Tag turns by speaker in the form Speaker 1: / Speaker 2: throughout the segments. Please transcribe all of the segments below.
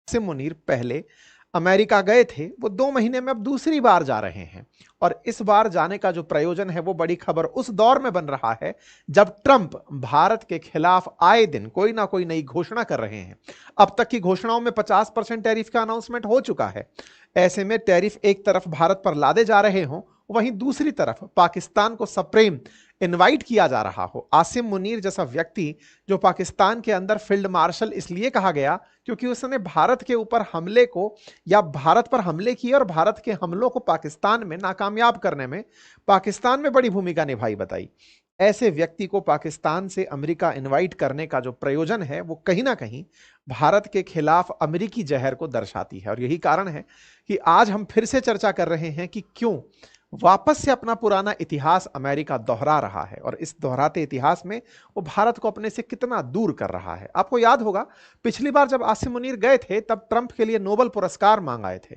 Speaker 1: आसिम मुनीर पहले अमेरिका गए थे, वो 2 महीने में अब दूसरी बार जा रहे हैं। और इस बार जाने का जो प्रयोजन है वो बड़ी खबर उस दौर में बन रहा है जब ट्रंप भारत के खिलाफ आए दिन कोई ना कोई नई घोषणा कर रहे हैं। अब तक की घोषणाओं में 50% टैरिफ का अनाउंसमेंट हो चुका है। ऐसे में टैरिफ एक तरफ भारत पर लादे जा रहे हों, वहीं दूसरी तरफ पाकिस्तान को सप्रेम इनवाइट किया जा रहा हो। आसिम मुनीर जैसा व्यक्ति जो पाकिस्तान के अंदर फील्ड मार्शल इसलिए कहा गया क्योंकि उसने भारत के ऊपर हमले को या भारत पर हमले किए और भारत के हमलों को पाकिस्तान में नाकामयाब करने में पाकिस्तान में बड़ी भूमिका निभाई बताई। ऐसे व्यक्ति को पाकिस्तान से अमेरिका इनवाइट करने का जो प्रयोजन है वो कहीं ना कहीं भारत के खिलाफ अमेरिकी जहर को दर्शाती है। और यही कारण है कि आज हम फिर से चर्चा कर रहे हैं कि क्यों वापस से अपना पुराना इतिहास अमेरिका दोहरा रहा है और इस दोहराते इतिहास में वो भारत को अपने से कितना दूर कर रहा है। आपको याद होगा पिछली बार जब आसिम मुनीर गए थे तब ट्रंप के लिए नोबेल पुरस्कार मांगाए थे।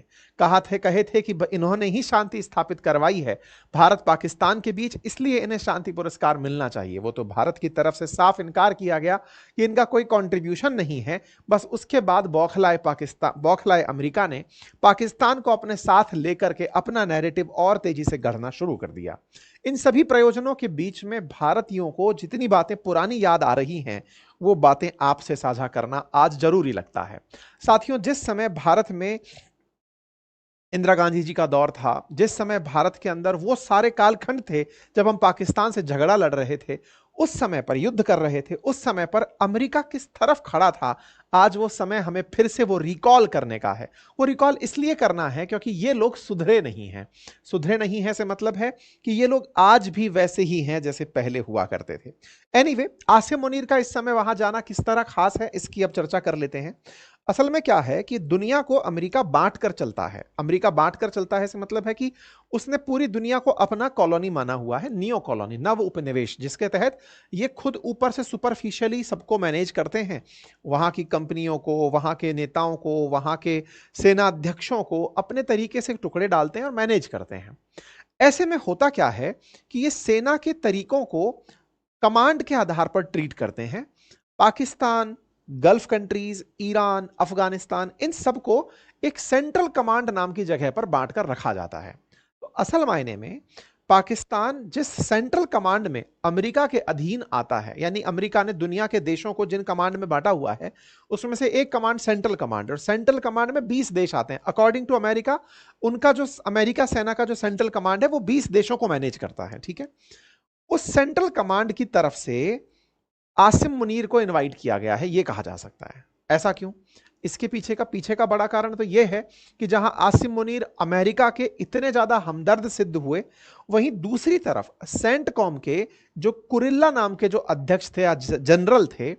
Speaker 1: कहे थे कि इन्होंने ही शांति स्थापित करवाई है भारत पाकिस्तान के बीच, इसलिए इन्हें शांति पुरस्कार मिलना चाहिए। वो तो भारत की तरफ से साफ इनकार किया गया कि इनका कोई कॉन्ट्रीब्यूशन नहीं है। बस उसके बाद बौखलाए अमेरिका ने पाकिस्तान को अपने साथ लेकर के अपना नैरेटिव और तेजी से गढ़ना शुरू कर दिया। इन सभी प्रयोजनों के बीच में भारतीयों को जितनी बातें पुरानी याद आ रही हैं वो बातें आपसे साझा करना आज जरूरी लगता है। साथियों, जिस समय भारत में इंदिरा गांधी जी का दौर था, जिस समय भारत के अंदर वो सारे कालखंड थे जब हम पाकिस्तान से झगड़ा लड़ रहे थे, उस समय पर युद्ध कर रहे थे, उस समय पर अमेरिका किस तरफ खड़ा था, आज वो समय हमें फिर से वो रिकॉल करने का है। वो रिकॉल इसलिए करना है क्योंकि ये लोग सुधरे नहीं हैं। सुधरे नहीं हैं से मतलब है कि ये लोग आज भी वैसे ही हैं जैसे पहले हुआ करते थे। एनीवे, आसिम मुनीर का इस समय वहां जाना किस तरह खास है इसकी अब चर्चा कर लेते हैं। असल में क्या है कि दुनिया को अमेरिका बांट कर चलता है। अमेरिका बांट कर चलता है इसका मतलब है कि उसने पूरी दुनिया को अपना कॉलोनी माना हुआ है, नियो कॉलोनी, नव उपनिवेश, जिसके तहत ये खुद ऊपर से सुपरफिशियली सबको मैनेज करते हैं। वहां की कंपनियों को, वहां के नेताओं को, वहां के सेना अध्यक्षों को अपने तरीके से टुकड़े डालते हैं और मैनेज करते हैं। ऐसे में होता क्या है कि ये सेना के तरीकों को कमांड के आधार पर ट्रीट करते हैं। Pakistan, gulf countries, Iran, Afghanistan, इन सबको एक सेंट्रल कमांड नाम की जगह पर बांटकर रखा जाता है। तो असल मायने में पाकिस्तान जिस सेंट्रल कमांड में अमेरिका के अधीन आता है, यानी अमेरिका ने दुनिया के देशों को जिन कमांड में बांटा हुआ है उसमें से एक कमांड सेंट्रल कमांड, और सेंट्रल कमांड में 20 देश आते हैं। अकॉर्डिंग टू अमेरिका, उनका जो अमेरिका सेना का जो सेंट्रल कमांड है वो 20 देशों को मैनेज करता है। ठीक है, उस सेंट्रल कमांड की तरफ से आसिम मुनीर को इनवाइट किया गया है, यह कहा जा सकता है। ऐसा क्यों? इसके पीछे का बड़ा कारण तो यह है कि जहां आसिम मुनीर अमेरिका के इतने ज्यादा हमदर्द सिद्ध हुए, वहीं दूसरी तरफ सेंटकॉम के जो कुरिल्ला नाम के जो अध्यक्ष थे, जनरल थे,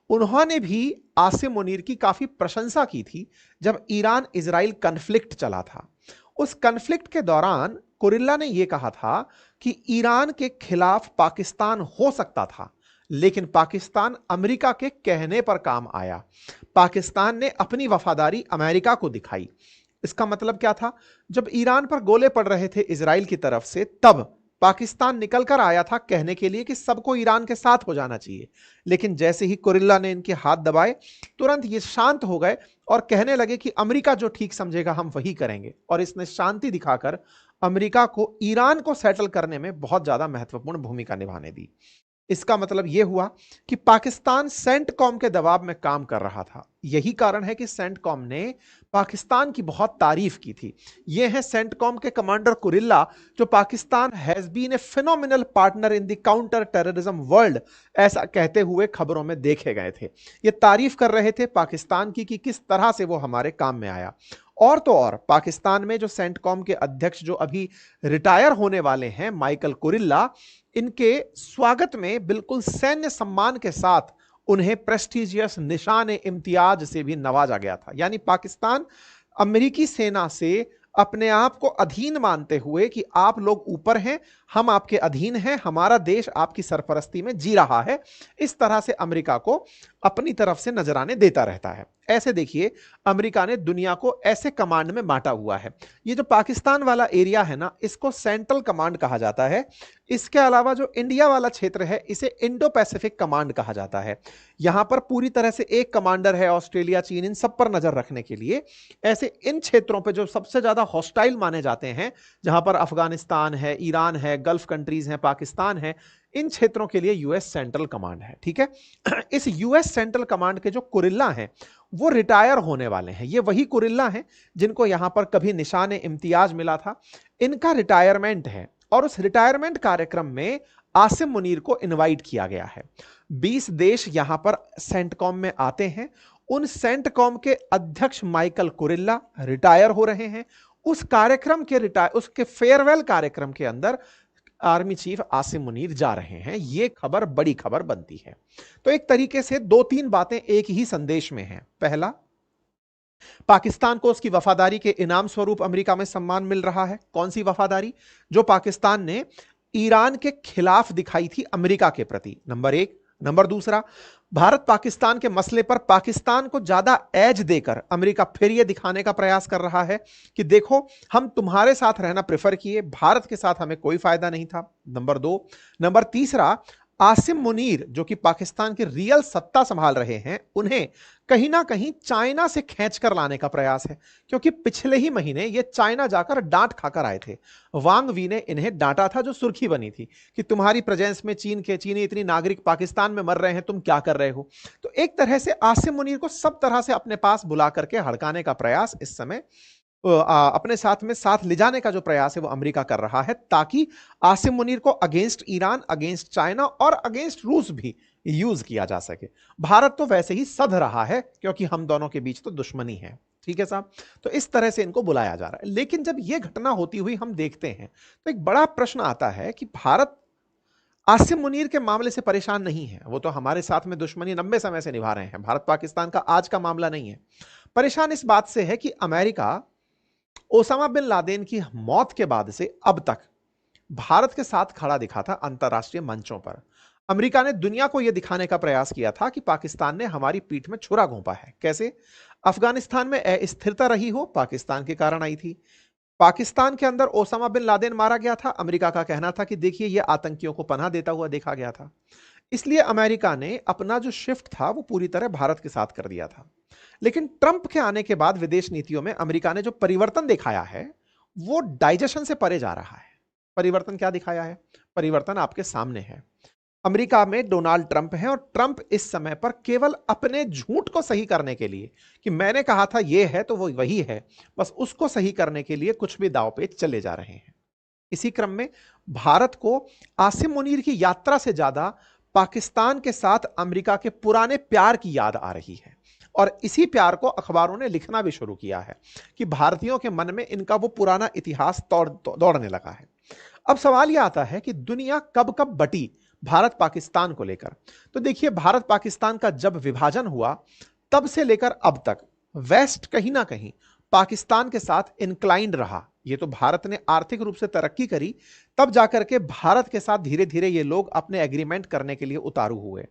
Speaker 1: उन्होंने भी आसिम मुनीर की काफी प्रशंसा की थी जब ईरान इजराइल कन्फ्लिक्ट चला था। उस कन्फ्लिक्ट के दौरान कुरिल्ला ने यह कहा था कि ईरान के खिलाफ पाकिस्तान हो सकता था, लेकिन पाकिस्तान अमेरिका के कहने पर काम आया। पाकिस्तान ने अपनी वफादारी अमेरिका को दिखाई। इसका मतलब क्या था? जब ईरान पर गोले पड़ रहे थे इजराइल की तरफ से, तब पाकिस्तान निकल कर आया था कहने के लिए कि सबको ईरान के साथ हो जाना चाहिए। लेकिन जैसे ही कुरिल्ला ने इनके हाथ दबाए, तुरंत ये शांत हो गए और कहने लगे कि अमेरिका जो ठीक समझेगा हम वही करेंगे। और इसने शांति दिखाकर अमेरिका को ईरान को सेटल करने में बहुत ज्यादा महत्वपूर्ण भूमिका निभाने दी। इसका मतलब यह हुआ कि पाकिस्तान सेंटकॉम के दबाव में काम कर रहा था। यही कारण है कि सेंटकॉम ने पाकिस्तान की बहुत तारीफ की थी। यह है सेंटकॉम के कमांडर कुरिल्ला, जो Pakistan has been a phenomenal partner in the counter terrorism world, ऐसा कहते हुए खबरों में देखे गए थे। ये तारीफ कर रहे थे पाकिस्तान की कि किस तरह से वो हमारे काम में आया। और तो और पाकिस्तान में जो सेंटकॉम के अध्यक्ष जो अभी रिटायर होने वाले हैं, माइकल कुरिल्ला, इनके स्वागत में बिल्कुल सैन्य सम्मान के साथ उन्हें प्रेस्टिजियस निशान इम्तियाज से भी नवाजा गया था। यानी पाकिस्तान अमेरिकी सेना से अपने आप को अधीन मानते हुए कि आप लोग ऊपर हैं, हम आपके अधीन हैं, हमारा देश आपकी सरपरस्ती में जी रहा है, इस तरह से अमेरिका को अपनी तरफ से नजराने देता रहता है। ऐसे देखिए अमेरिका ने दुनिया को ऐसे कमांड में बांटा हुआ है। ये जो पाकिस्तान वाला एरिया है ना, इसको सेंट्रल कमांड कहा जाता है। इसके अलावा जो इंडिया वाला क्षेत्र है इसे इंडो पैसिफिक कमांड कहा जाता है। यहां पर पूरी तरह से एक कमांडर है, ऑस्ट्रेलिया, चीन, इन सब पर नजर रखने के लिए। ऐसे इन क्षेत्रों पे जो सबसे ज्यादा हॉस्टाइल माने जाते हैं, जहां पर अफगानिस्तान है, ईरान है, गल्फ कंट्रीज है, पाकिस्तान है, इन क्षेत्रों के लिए यूएस सेंट्रल कमांड है। ठीक है। इस यूएस सेंट्रल कमांड के जो कुरिल्ला हैं वो रिटायर होने वाले हैं। ये वही कुरिल्ला हैं जिनको यहां पर कभी निशान इम्तियाज मिला था। इनका रिटायरमेंट है और उस रिटायरमेंट कार्यक्रम में आसिम मुनीर को इनवाइट किया गया है। 20 देश यहां पर सेंटकॉम में आते हैं। उन सेंटकॉम के अध्यक्ष माइकल कुरिल्ला रिटायर हो रहे हैं। उस कार्यक्रम के उसके फेयरवेल कार्यक्रम के अंदर आर्मी चीफ आसिम मुनीर जा रहे हैं। यह खबर बड़ी खबर बनती है। तो एक तरीके से दो तीन बातें एक ही संदेश में हैं। पहला, पाकिस्तान को उसकी वफादारी के इनाम स्वरूप अमेरिका में सम्मान मिल रहा है। कौन सी वफादारी? जो पाकिस्तान ने ईरान के खिलाफ दिखाई थी अमेरिका के प्रति, नंबर एक। नंबर दूसरा, भारत पाकिस्तान के मसले पर पाकिस्तान को ज्यादा एज देकर अमेरिका फिर यह दिखाने का प्रयास कर रहा है कि देखो हम तुम्हारे साथ रहना प्रेफर किए, भारत के साथ हमें कोई फायदा नहीं था। नंबर दो। नंबर तीसरा, आसिम मुनीर जो कि पाकिस्तान की रियल सत्ता संभाल रहे हैं, उन्हें कहीं ना कहीं चाइना से खींचकर लाने का प्रयास है, क्योंकि पिछले ही महीने ये चाइना जाकर डांट खाकर आए थे। वांग वी ने इन्हें डांटा था, जो सुर्खी बनी थी कि तुम्हारी प्रेजेंस में चीनी इतनी नागरिक पाकिस्तान में मर रहे हैं, तुम क्या कर रहे हो। तो एक तरह से आसिम मुनीर को सब तरह से अपने पास बुला करके हड़काने का प्रयास इस समय अपने साथ में साथ ले जाने का जो प्रयास है वो अमेरिका कर रहा है, ताकि आसिम मुनीर को अगेंस्ट ईरान, अगेंस्ट चाइना और अगेंस्ट रूस भी यूज किया जा सके। भारत तो वैसे ही सध रहा है क्योंकि हम दोनों के बीच तो दुश्मनी है। ठीक है साहब। तो इस तरह से इनको बुलाया जा रहा है। लेकिन जब यह घटना होती हुई हम देखते हैं तो एक बड़ा प्रश्न आता है कि भारत आसिम मुनीर के मामले से परेशान नहीं है। वो तो हमारे साथ में दुश्मनी लंबे समय से निभा रहे हैं। भारत पाकिस्तान का आज का मामला नहीं है। परेशान इस बात से है कि अमेरिका ओसामा बिन लादेन की मौत के बाद से अब तक भारत के साथ खड़ा दिखा था अंतरराष्ट्रीय मंचों पर। अमेरिका ने दुनिया को यह दिखाने का प्रयास किया था कि पाकिस्तान ने हमारी पीठ में छुरा घोंपा है। कैसे? अफगानिस्तान में अस्थिरता रही हो, पाकिस्तान के कारण आई थी। पाकिस्तान के अंदर ओसामा बिन लादेन मारा गया था, अमेरिका का कहना था कि देखिए यह आतंकियों को पनाह देता हुआ देखा गया था। इसलिए अमेरिका ने अपना जो शिफ्ट था वो पूरी तरह भारत के साथ कर दिया था। लेकिन ट्रंप के आने के बाद विदेश नीतियों में अमेरिका ने जो परिवर्तन दिखाया है वो डाइजेशन से परे जा रहा है। परिवर्तन क्या दिखाया है? परिवर्तन आपके सामने है। अमेरिका में डोनाल्ड ट्रंप हैं और ट्रंप इस समय पर केवल अपने झूठ को सही करने के लिए कि मैंने कहा था यह है तो वो वही है, बस उसको सही करने के लिए कुछ भी दांव पे चले जा रहे हैं। इसी क्रम में भारत को आसिम मुनीर की यात्रा से ज्यादा पाकिस्तान के साथ अमेरिका के पुराने प्यार की याद आ रही है। और इसी प्यार को अखबारों ने लिखना भी शुरू किया है कि भारतीयों के मन में इनका वो पुराना इतिहास दौड़ने लगा है। अब सवाल यह आता है कि दुनिया कब कब बटी भारत पाकिस्तान को लेकर। तो देखिए, भारत पाकिस्तान का जब विभाजन हुआ तब से लेकर अब तक वेस्ट कहीं ना कहीं पाकिस्तान के साथ इंक्लाइंड रहा। ये तो भारत ने आर्थिक रूप से तरक्की करी, तब जाकर के भारत के साथ धीरे धीरे ये लोग अपने एग्रीमेंट करने के लिए उतारू हुए।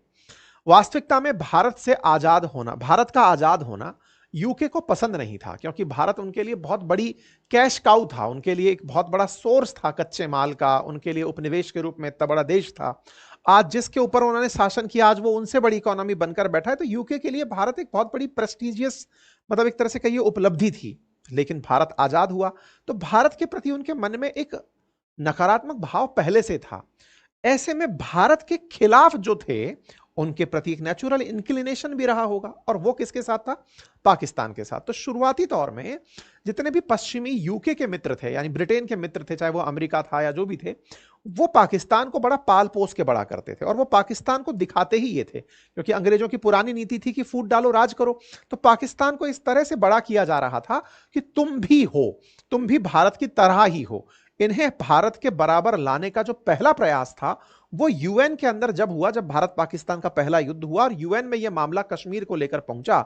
Speaker 1: वास्तविकता में भारत का आजाद होना यूके को पसंद नहीं था, क्योंकि भारत उनके लिए बहुत बड़ी कैश काउ था, उनके लिए एक बहुत बड़ा सोर्स था कच्चे माल का, उनके लिए उपनिवेश के रूप में इतना बड़ा देश था। आज जिसके ऊपर उन्होंने शासन किया, आज वो उनसे बड़ी इकोनॉमी बनकर बैठा है। तो यूके के लिए भारत एक बहुत बड़ी प्रेस्टिजियस, मतलब एक तरह से कहिए उपलब्धि थी। लेकिन भारत आजाद हुआ तो भारत के प्रति उनके मन में एक नकारात्मक भाव पहले से था। ऐसे में भारत के खिलाफ जो थे उनके प्रति एक नेचुरल इंक्लिनेशन भी रहा होगा, और वो किसके साथ था? पाकिस्तान के साथ। तो शुरुआती तौर में जितने भी पश्चिमी यूके के मित्र थे, यानी ब्रिटेन के मित्र थे, चाहे वो अमेरिका था या जो भी थे, वो पाकिस्तान को बड़ा पाल पोस के बड़ा करते थे और वो पाकिस्तान को दिखाते ही ये थे, क्योंकि अंग्रेजों की पुरानी नीति थी कि फूट डालो राज करो। तो पाकिस्तान को इस तरह से बड़ा किया जा रहा था कि तुम भी हो, तुम भी भारत की तरह ही हो। इन्हें भारत के बराबर लाने का जो पहला प्रयास था वो यूएन के अंदर जब हुआ, जब भारत पाकिस्तान का पहला युद्ध हुआ और यूएन में यह मामला कश्मीर को लेकर पहुंचा,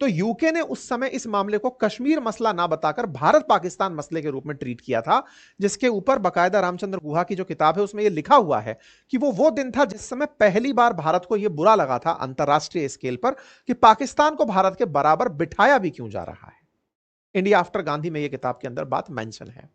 Speaker 1: तो यूके ने उस समय इस मामले को कश्मीर मसला ना बताकर भारत पाकिस्तान मसले के रूप में ट्रीट किया था, जिसके ऊपर बकायदा रामचंद्र गुहा की जो किताब है उसमें यह लिखा हुआ है कि वो दिन था जिस समय पहली बार भारत को यह बुरा लगा था अंतरराष्ट्रीय स्केल पर कि पाकिस्तान को भारत के बराबर बिठाया भी क्यों जा रहा है। इंडिया आफ्टर गांधी में ये किताब के अंदर बात मेंशन है।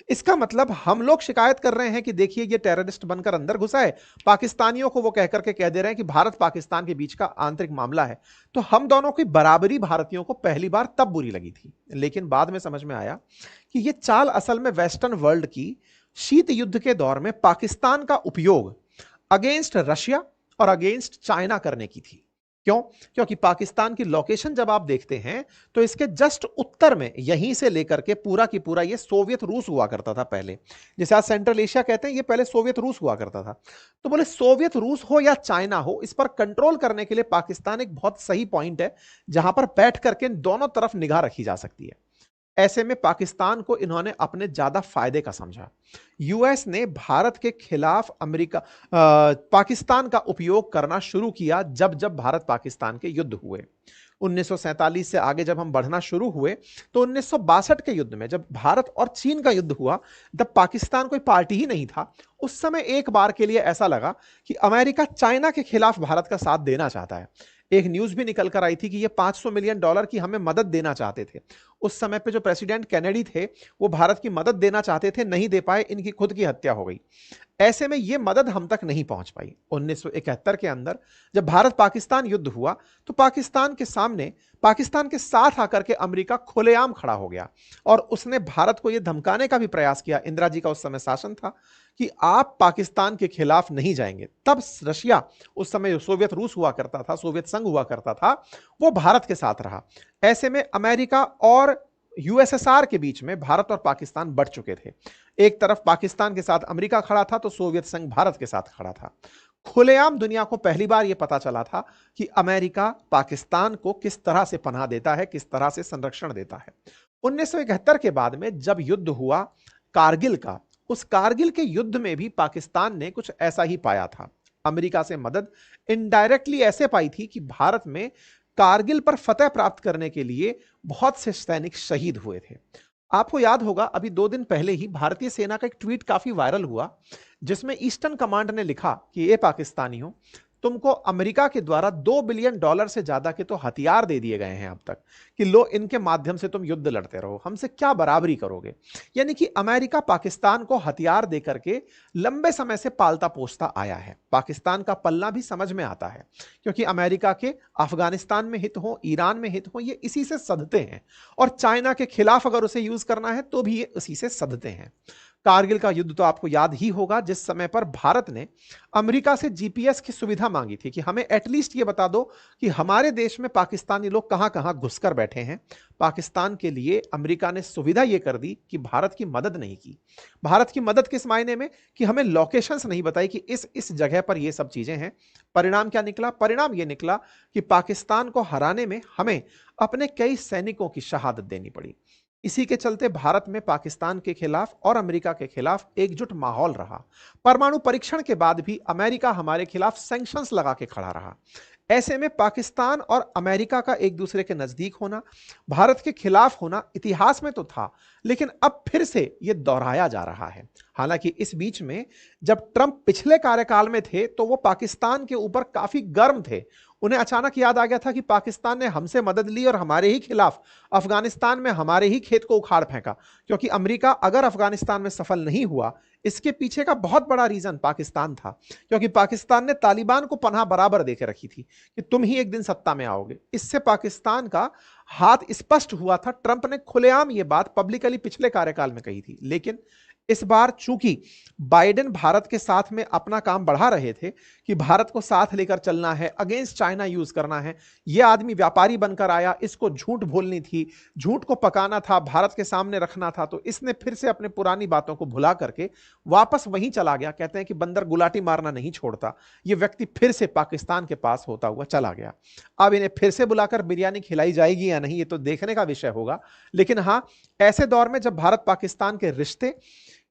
Speaker 1: इसका मतलब हम लोग शिकायत कर रहे हैं कि देखिए ये टेररिस्ट बनकर अंदर घुसा है, पाकिस्तानियों को वो कह करके कह दे रहे हैं कि भारत पाकिस्तान के बीच का आंतरिक मामला है। तो हम दोनों की बराबरी भारतीयों को पहली बार तब बुरी लगी थी, लेकिन बाद में समझ में आया कि ये चाल असल में वेस्टर्न वर्ल्ड की शीत युद्ध के दौर में पाकिस्तान का उपयोग अगेंस्ट रशिया और अगेंस्ट चाइना करने की थी। क्यों? क्योंकि पाकिस्तान की लोकेशन जब आप देखते हैं तो इसके जस्ट उत्तर में यहीं से लेकर के पूरा की पूरा ये सोवियत रूस हुआ करता था पहले, जैसे आज सेंट्रल एशिया कहते हैं, ये पहले सोवियत रूस हुआ करता था। तो बोले सोवियत रूस हो या चाइना हो, इस पर कंट्रोल करने के लिए पाकिस्तान एक बहुत सही पॉइंट है जहां पर बैठ करके दोनों तरफ निगाह रखी जा सकती है। ऐसे में पाकिस्तान को इन्होंने अपने ज्यादा फायदे का समझा। यूएस ने भारत के खिलाफ पाकिस्तान का उपयोग करना शुरू किया जब जब भारत पाकिस्तान के युद्ध हुए। 1947 से आगे जब हम बढ़ना शुरू हुए तो 1962 के युद्ध में जब भारत और चीन का युद्ध हुआ, तब पाकिस्तान कोई पार्टी ही नहीं था। उस समय एक बार के लिए ऐसा लगा कि अमेरिका चाइना के खिलाफ भारत का साथ देना चाहता है। एक न्यूज भी निकल कर आई थी कि ये $500 मिलियन की हमें मदद देना चाहते थे। उस समय पे जो प्रेसिडेंट कैनेडी थे वो भारत की मदद देना चाहते थे, नहीं दे पाए, इनकी खुद की हत्या हो गई। ऐसे में ये मदद हम तक नहीं पहुंच पाई। 1971 के अंदर जब भारत पाकिस्तान युद्ध हुआ तो पाकिस्तान के सामने, पाकिस्तान के साथ आकर के अमेरिका खुलेआम खड़ा हो गया और उसने भारत को यह धमकाने का भी प्रयास किया। इंदिरा जी का उस समय शासन था कि आप पाकिस्तान के खिलाफ नहीं जाएंगे। तब रशिया, उस समय सोवियत रूस हुआ करता था, सोवियत संघ हुआ करता था, वो भारत के साथ रहा। ऐसे में अमेरिका और यूएसएसआर के बीच में भारत और पाकिस्तान बढ़ चुके थे। एक तरफ पाकिस्तान के साथ अमेरिका खड़ा था तो सोवियत संघ भारत के साथ खड़ा था। खुलेआम दुनिया को पहली बार यह पता चला था कि अमेरिका पाकिस्तान को किस तरह से पनाह देता है, किस तरह से संरक्षण देता है। 1971 के बाद में जब युद्ध हुआ कारगिल का, उस कारगिल के युद्ध में भी पाकिस्तान ने कुछ ऐसा ही पाया था। अमेरिका से मदद इनडायरेक्टली ऐसे पाई थी कि भारत में कारगिल पर फतह प्राप्त करने के लिए बहुत से सैनिक शहीद हुए थे। आपको याद होगा अभी 2 दिन पहले ही भारतीय सेना का एक ट्वीट काफी वायरल हुआ जिसमें ईस्टर्न कमांड ने लिखा कि ये पाकिस्तानियों, तुमको अमेरिका के द्वारा $2 बिलियन से ज्यादा के तो हथियार दे दिए गए हैं अब तक कि लो, इनके माध्यम से तुम युद्ध लड़ते रहो, हमसे क्या बराबरी करोगे। यानी कि अमेरिका पाकिस्तान को हथियार देकर के लंबे समय से पालता पोसता आया है। पाकिस्तान का पलना भी समझ में आता है क्योंकि अमेरिका के अफगानिस्तान में हित हो, ईरान में हित हो, ये इसी से सधते हैं और चाइना के खिलाफ अगर उसे यूज करना है तो भी ये इसी से सधते हैं। कारगिल का युद्ध तो आपको याद ही होगा जिस समय पर भारत ने अमेरिका से जीपीएस की सुविधा मांगी थी कि हमें एटलीस्ट ये बता दो कि हमारे देश में पाकिस्तानी लोग कहां कहां घुसकर बैठे हैं। पाकिस्तान के लिए अमेरिका ने सुविधा ये कर दी कि भारत की मदद नहीं की। भारत की मदद किस मायने में कि हमें लोकेशंस नहीं बताई कि इस जगह पर ये सब चीजें हैं। परिणाम क्या निकला? परिणाम ये निकला कि पाकिस्तान को हराने में हमें अपने कई सैनिकों की शहादत देनी पड़ी। इसी के चलते भारत में पाकिस्तान के खिलाफ और अमेरिका के खिलाफ एकजुट माहौल रहा। परमाणु परीक्षण के बाद भी अमेरिका हमारे खिलाफ सैंक्शंस लगा के खड़ा रहा। ऐसे में पाकिस्तान और अमेरिका का एक दूसरे के नजदीक होना, भारत के खिलाफ होना इतिहास में तो था, लेकिन अब फिर से यह दोहराया जा रहा है। हालांकि इस बीच में जब ट्रंप पिछले कार्यकाल में थे तो वो पाकिस्तान के ऊपर काफी गर्म थे। उन्हें अचानक याद आ गया था कि पाकिस्तान ने हमसे मदद ली और हमारे ही खिलाफ अफगानिस्तान में हमारे ही खेत को उखाड़ फेंका, क्योंकि अमेरिका अगर अफगानिस्तान में सफल नहीं हुआ, इसके पीछे का बहुत बड़ा रीजन पाकिस्तान था, क्योंकि पाकिस्तान ने तालिबान को पनाह बराबर देके रखी थी कि तुम ही एक दिन सत्ता में आओगे। इससे पाकिस्तान का हाथ स्पष्ट हुआ था। ट्रंप ने खुलेआम ये बात पब्लिकली पिछले कार्यकाल में कही थी, लेकिन इस बार चूंकि बाइडेन भारत के साथ में अपना काम बढ़ा रहे थे कि भारत को साथ लेकर चलना है, अगेंस्ट चाइना यूज करना है, यह आदमी व्यापारी बनकर आया, इसको झूठ बोलनी थी, झूठ को पकाना था, भारत के सामने रखना था, तो इसने फिर से अपने पुरानी बातों को भुला करके वापस वहीं चला गया। कहते हैं कि बंदर गुलाटी मारना नहीं छोड़ता। यह व्यक्ति फिर से पाकिस्तान के पास होता हुआ चला गया। अब इन्हें फिर से बुलाकर बिरयानी खिलाई जाएगी या नहीं, ये तो देखने का विषय होगा। लेकिन हां, ऐसे दौर में जब भारत पाकिस्तान के रिश्ते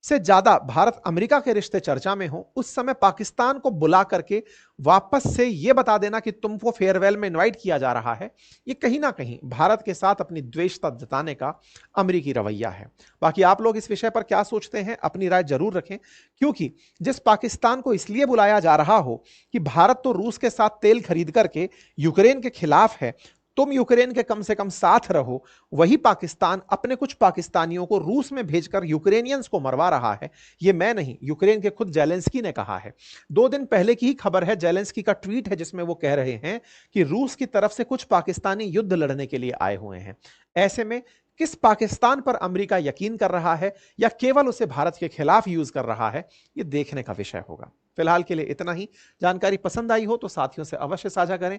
Speaker 1: से ज्यादा भारत अमेरिका के रिश्ते चर्चा में हो, उस समय पाकिस्तान को बुला करके वापस से यह बता देना कि तुमको फेयरवेल में इनवाइट किया जा रहा है, यह कहीं ना कहीं भारत के साथ अपनी द्वेषता जताने का अमेरिकी रवैया है। बाकी आप लोग इस विषय पर क्या सोचते हैं, अपनी राय जरूर रखें, क्योंकि जिस पाकिस्तान को इसलिए बुलाया जा रहा हो कि भारत तो रूस के साथ तेल खरीद करके यूक्रेन के खिलाफ है, तुम यूक्रेन के कम से कम साथ रहो, वही पाकिस्तान अपने कुछ पाकिस्तानियों को रूस में भेजकर यूक्रेनियंस को मरवा रहा है। यह मैं नहीं, यूक्रेन के खुद जेलेंस्की ने कहा है। 2 दिन पहले की ही खबर है, जेलेंस्की का ट्वीट है जिसमें वो कह रहे हैं कि रूस की तरफ से कुछ पाकिस्तानी युद्ध लड़ने के लिए आए हुए हैं। ऐसे में किस पाकिस्तान पर अमेरिका यकीन कर रहा है या केवल उसे भारत के खिलाफ यूज कर रहा है, यह देखने का विषय होगा। फिलहाल के लिए इतना ही। जानकारी पसंद आई हो तो साथियों से अवश्य साझा करें।